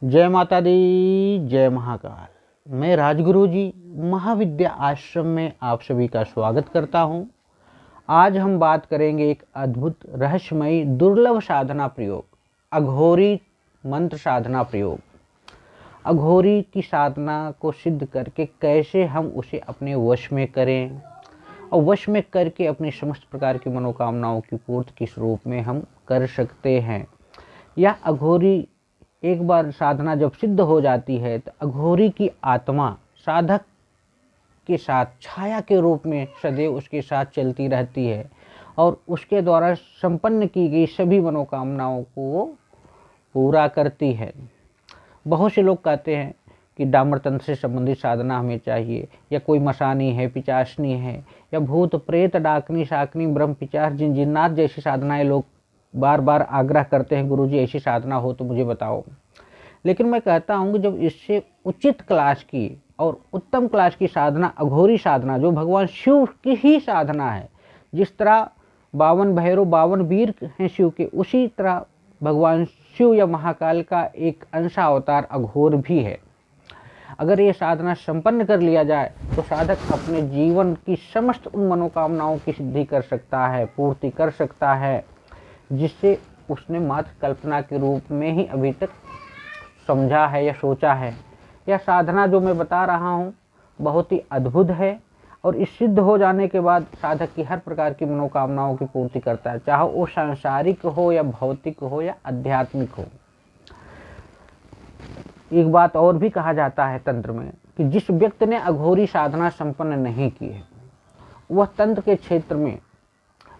जय माता दी, जय महाकाल। मैं राजगुरु जी महाविद्या आश्रम में आप सभी का स्वागत करता हूं। आज हम बात करेंगे एक अद्भुत रहस्यमयी दुर्लभ साधना प्रयोग, अघोरी मंत्र साधना प्रयोग। अघोरी की साधना को सिद्ध करके कैसे हम उसे अपने वश में करें और वश में करके अपनी समस्त प्रकार की मनोकामनाओं की पूर्ति किस रूप में हम कर सकते हैं। यह अघोरी एक बार साधना जब सिद्ध हो जाती है तो अघोरी की आत्मा साधक के साथ छाया के रूप में सदैव उसके साथ चलती रहती है और उसके द्वारा संपन्न की गई सभी मनोकामनाओं को वो पूरा करती है। बहुत से लोग कहते हैं कि डामर तंत्र से संबंधित साधना हमें चाहिए, या कोई मशानी है, पिचासनी है, या भूत प्रेत डाकनी शाकनी ब्रह्म पिचास जिन्नात जैसी साधनाएं लोग बार बार आग्रह करते हैं, गुरुजी ऐसी साधना हो तो मुझे बताओ। लेकिन मैं कहता हूँ कि जब इससे उचित क्लास की और उत्तम क्लास की साधना अघोरी साधना, जो भगवान शिव की ही साधना है, जिस तरह 52 भैरव 52 वीर हैं शिव के, उसी तरह भगवान शिव या महाकाल का एक अंशावतार अघोर भी है। अगर ये साधना संपन्न कर लिया जाए तो साधक अपने जीवन की समस्त उन मनोकामनाओं की सिद्धि कर सकता है, पूर्ति कर सकता है, जिससे उसने मात्र कल्पना के रूप में ही अभी तक समझा है या सोचा है। यह साधना जो मैं बता रहा हूँ बहुत ही अद्भुत है और इस सिद्ध हो जाने के बाद साधक की हर प्रकार की मनोकामनाओं की पूर्ति करता है, चाहे वो सांसारिक हो या भौतिक हो या आध्यात्मिक हो। एक बात और भी कहा जाता है तंत्र में कि जिस व्यक्ति ने अघोरी साधना संपन्न नहीं की है वह तंत्र के क्षेत्र में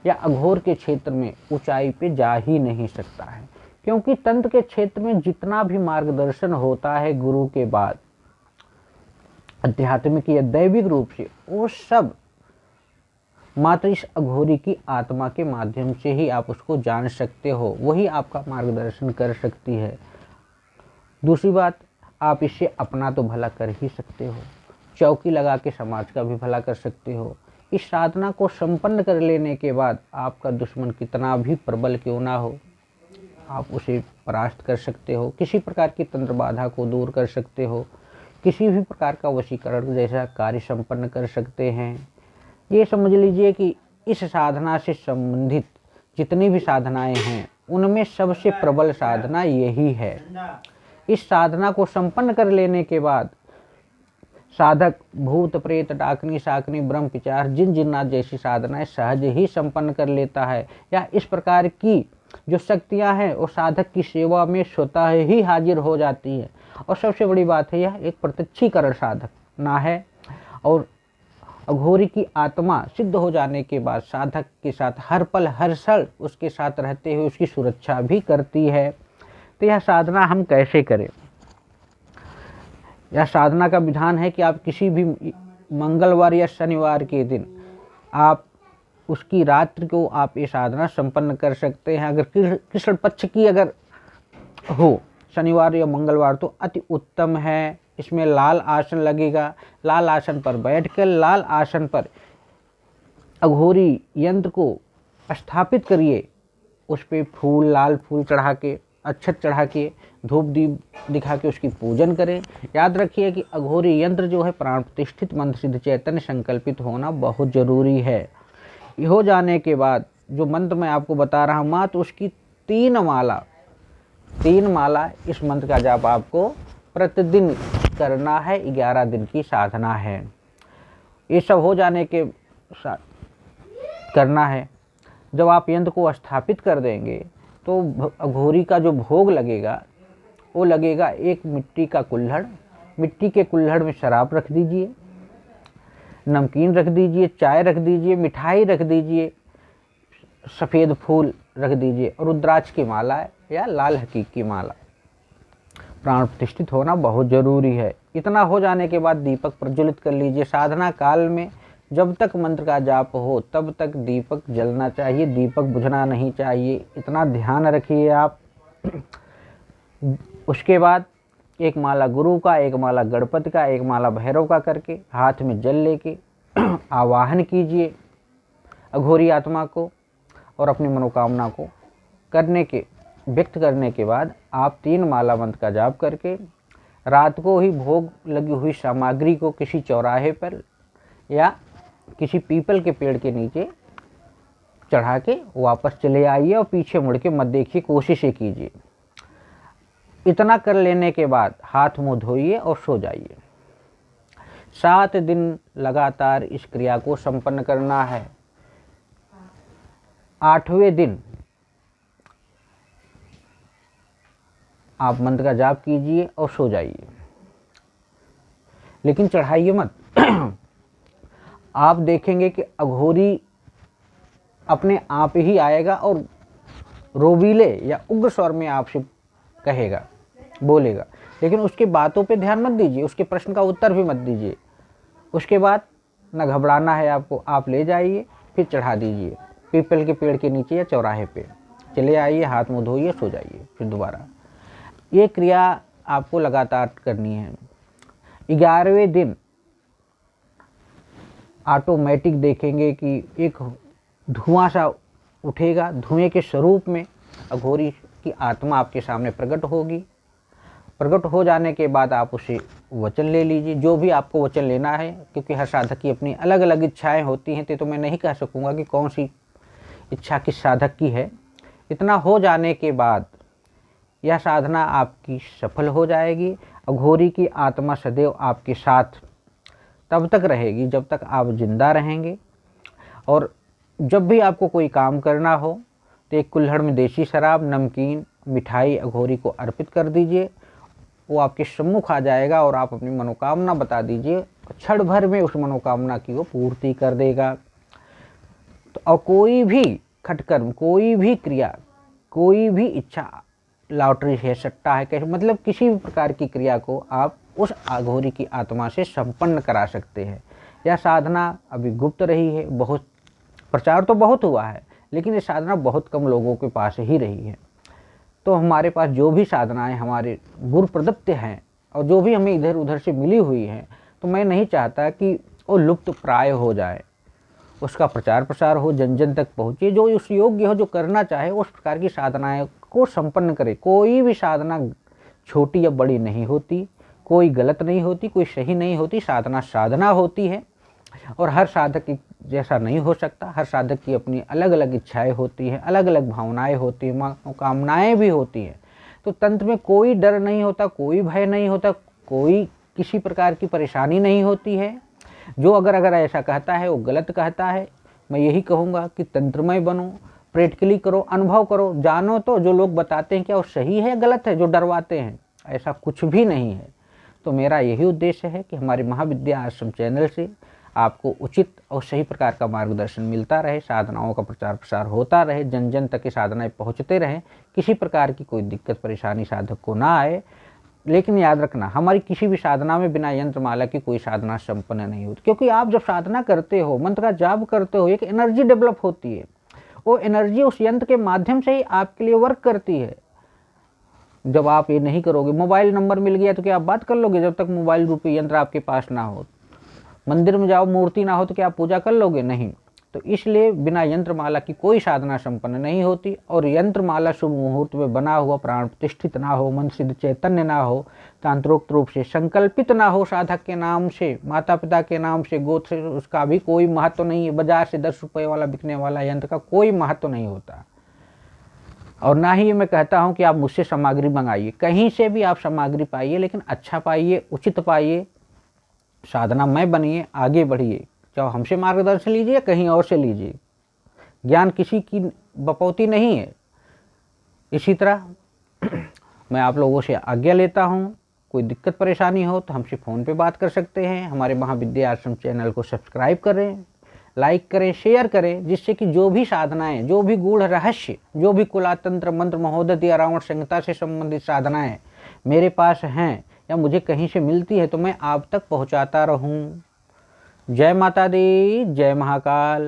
या अघोर के क्षेत्र में ऊंचाई पे जा ही नहीं सकता है, क्योंकि तंत्र के क्षेत्र में जितना भी मार्गदर्शन होता है गुरु के बाद आध्यात्मिक या दैविक रूप से, वो सब मात्र इस अघोरी की आत्मा के माध्यम से ही आप उसको जान सकते हो, वही आपका मार्गदर्शन कर सकती है। दूसरी बात, आप इससे अपना तो भला कर ही सकते हो, चौकी लगा के समाज का भी भला कर सकते हो। इस साधना को संपन्न कर लेने के बाद आपका दुश्मन कितना भी प्रबल क्यों ना हो, आप उसे परास्त कर सकते हो, किसी प्रकार की तंत्र बाधा को दूर कर सकते हो, किसी भी प्रकार का वशीकरण जैसा कार्य संपन्न कर सकते हैं। ये समझ लीजिए कि इस साधना से संबंधित जितनी भी साधनाएं हैं उनमें सबसे प्रबल साधना यही है। इस साधना को संपन्न कर लेने के बाद साधक भूत प्रेत डाकनी शाकनी ब्रह्म पिचार जिन्नात जैसी साधनाएं सहज ही संपन्न कर लेता है, या इस प्रकार की जो शक्तियां हैं वो साधक की सेवा में स्वतः ही हाजिर हो जाती है। और सबसे बड़ी बात है, यह एक प्रत्यक्षीकरण साधक ना है और अघोरी की आत्मा सिद्ध हो जाने के बाद साधक के साथ हर पल हर क्षण उसके साथ रहते हुए उसकी सुरक्षा भी करती है। तो यह साधना हम कैसे करें? यह साधना का विधान है कि आप किसी भी मंगलवार या शनिवार के दिन आप उसकी रात्रि को आप ये साधना संपन्न कर सकते हैं। अगर कृष्ण पक्ष की अगर हो शनिवार या मंगलवार तो अति उत्तम है। इसमें लाल आसन लगेगा, लाल आसन पर बैठकर लाल आसन पर अघोरी यंत्र को स्थापित करिए, उस पर फूल लाल फूल चढ़ा के अक्षत चढ़ा के धूप दीप दिखा के उसकी पूजन करें। याद रखिए कि अघोरी यंत्र जो है प्राण प्रतिष्ठित मंत्र सिद्ध चैतन्य संकल्पित होना बहुत जरूरी है। ये हो जाने के बाद जो मंत्र मैं आपको बता रहा हूँ मात्र उसकी 3 माला इस मंत्र का जाप आपको प्रतिदिन करना है। 11 दिन की साधना है। ये सब हो जाने के करना है। जब आप यंत्र को स्थापित कर देंगे तो अघोरी का जो भोग लगेगा वो लगेगा एक मिट्टी का कुल्हड़। मिट्टी के कुल्हड़ में शराब रख दीजिए, नमकीन रख दीजिए, चाय रख दीजिए, मिठाई रख दीजिए, सफ़ेद फूल रख दीजिए और रुद्राक्ष की माला या लाल हकीक की माला। प्राण प्रतिष्ठित होना बहुत ज़रूरी है। इतना हो जाने के बाद दीपक प्रज्वलित कर लीजिए। साधना काल में जब तक मंत्र का जाप हो तब तक दीपक जलना चाहिए, दीपक बुझना नहीं चाहिए, इतना ध्यान रखिए आप। उसके बाद एक माला गुरु का, एक माला गणपति का, एक माला भैरव का करके हाथ में जल लेके आवाहन कीजिए अघोरी आत्मा को और अपनी मनोकामना को करने के व्यक्त करने के बाद आप 3 माला मंत्र का जाप करके रात को ही भोग लगी हुई सामग्री को किसी चौराहे पर या किसी पीपल के पेड़ के नीचे चढ़ा के वापस चले आइए और पीछे मुड़ के मत देखिए, कोशिश ही कीजिए। इतना कर लेने के बाद हाथ मुंह धोइए और सो जाइए। 7 दिन लगातार इस क्रिया को संपन्न करना है। 8वें दिन आप मंत्र का जाप कीजिए और सो जाइए, लेकिन चढ़ाइए मत। आप देखेंगे कि अघोरी अपने आप ही आएगा और रोबीले या उग्र स्वर में आपसे कहेगा, बोलेगा, लेकिन उसकी बातों पे ध्यान मत दीजिए, उसके प्रश्न का उत्तर भी मत दीजिए। उसके बाद न घबराना है आपको, आप ले जाइए, फिर चढ़ा दीजिए पीपल के पेड़ के नीचे या चौराहे पे, चले आइए, हाथ मुंह धोइए, सो जाइए। फिर दोबारा ये क्रिया आपको लगातार करनी है। 11वें दिन ऑटोमेटिक देखेंगे कि एक धुआं सा उठेगा, धुएं के स्वरूप में अघोरी की आत्मा आपके सामने प्रकट होगी। प्रकट हो जाने के बाद आप उसे वचन ले लीजिए, जो भी आपको वचन लेना है, क्योंकि हर साधक की अपनी अलग अलग इच्छाएं होती हैं, तो मैं नहीं कह सकूंगा कि कौन सी इच्छा किस साधक की है। इतना हो जाने के बाद यह साधना आपकी सफल हो जाएगी। अघोरी की आत्मा सदैव आपके साथ तब तक रहेगी जब तक आप जिंदा रहेंगे। और जब भी आपको कोई काम करना हो तो एक कुल्हड़ में देसी शराब, नमकीन, मिठाई अघोरी को अर्पित कर दीजिए। वो आपके सम्मुख आ जाएगा और आप अपनी मनोकामना बता दीजिए, क्षण भर में उस मनोकामना की वो पूर्ति कर देगा। तो और कोई भी खटकर्म, कोई भी क्रिया, कोई भी इच्छा, लॉटरी है, सट्टा है, कैसे मतलब किसी भी प्रकार की क्रिया को आप उस अघोरी की आत्मा से संपन्न करा सकते हैं। यह साधना अभी गुप्त रही है, बहुत प्रचार तो बहुत हुआ है, लेकिन ये साधना बहुत कम लोगों के पास ही रही है। तो हमारे पास जो भी साधनाएं हमारे गुरु प्रदत्त हैं और जो भी हमें इधर उधर से मिली हुई हैं, तो मैं नहीं चाहता कि वो लुप्त प्राय हो जाए। उसका प्रचार प्रसार हो, जन जन तक पहुँचे, जो उस योग्य हो, जो करना चाहे उस प्रकार की साधनाएं को संपन्न करे। कोई भी साधना छोटी या बड़ी नहीं होती, कोई गलत नहीं होती, कोई सही नहीं होती। साधना साधना होती है और हर साधक की जैसा नहीं हो सकता। हर साधक की अपनी अलग अलग इच्छाएं होती हैं, अलग अलग भावनाएं होती हैं, मनोकामनाएं भी होती हैं। तो तंत्र में कोई डर नहीं होता, कोई भय नहीं होता, कोई किसी प्रकार की परेशानी नहीं होती है। जो अगर ऐसा कहता है वो गलत कहता है। मैं यही कहूँगा कि तंत्रमय बनो, प्रैक्टिकली करो, अनुभव करो, जानो तो जो लोग बताते हैं क्या वो सही है या गलत है, जो डरवाते हैं, ऐसा कुछ भी नहीं है। तो मेरा यही उद्देश्य है कि हमारे महाविद्या आश्रम चैनल से आपको उचित और सही प्रकार का मार्गदर्शन मिलता रहे, साधनाओं का प्रचार प्रसार होता रहे, जन जन तक की साधनाएं पहुंचते रहें, किसी प्रकार की कोई दिक्कत परेशानी साधक को ना आए। लेकिन याद रखना, हमारी किसी भी साधना में बिना यंत्र माला की कोई साधना संपन्न नहीं होती। क्योंकि आप जब साधना करते हो, मंत्र का जाप करते हो, एक एनर्जी डेवलप होती है। वो एनर्जी उस यंत्र के माध्यम से ही आपके लिए वर्क करती है। जब आप ये नहीं करोगे, मोबाइल नंबर मिल गया तो क्या आप बात कर लोगे? जब तक मोबाइल रूपी यंत्र आपके पास ना हो, मंदिर में जाओ, मूर्ति ना हो तो क्या आप पूजा कर लोगे? नहीं। तो इसलिए बिना यंत्र माला की कोई साधना संपन्न नहीं होती। और यंत्र माला शुभ मुहूर्त में बना हुआ, प्राण प्रतिष्ठित ना हो, मन सिद्ध चैतन्य ना हो, तांत्रोक्त रूप से संकल्पित ना हो, साधक के नाम से, माता पिता के नाम से, गोत्र से, उसका भी कोई महत्व नहीं है। बाजार से 10 रुपये वाला बिकने वाला यंत्र का कोई महत्व नहीं होता। और ना ही मैं कहता हूँ कि आप मुझसे सामग्री मंगाइए, कहीं से भी आप सामग्री पाइए, लेकिन अच्छा पाइए, उचित पाइए, साधना में बनिए, आगे बढ़िए। चाहे हमसे मार्गदर्शन लीजिए या कहीं और से लीजिए, ज्ञान किसी की बपौती नहीं है। इसी तरह मैं आप लोगों से आज्ञा लेता हूँ। कोई दिक्कत परेशानी हो तो हमसे फ़ोन पे बात कर सकते हैं। हमारे महाविद्या आश्रम चैनल को सब्सक्राइब करें, लाइक करें, शेयर करें, जिससे कि जो भी साधनाएं, जो भी गूढ़ रहस्य, जो भी कुलातंत्र, मंत्र, महोदय या रावण संहिता से संबंधित साधनाएं मेरे पास हैं या मुझे कहीं से मिलती है, तो मैं आप तक पहुंचाता रहूं। जय माता दी, जय महाकाल।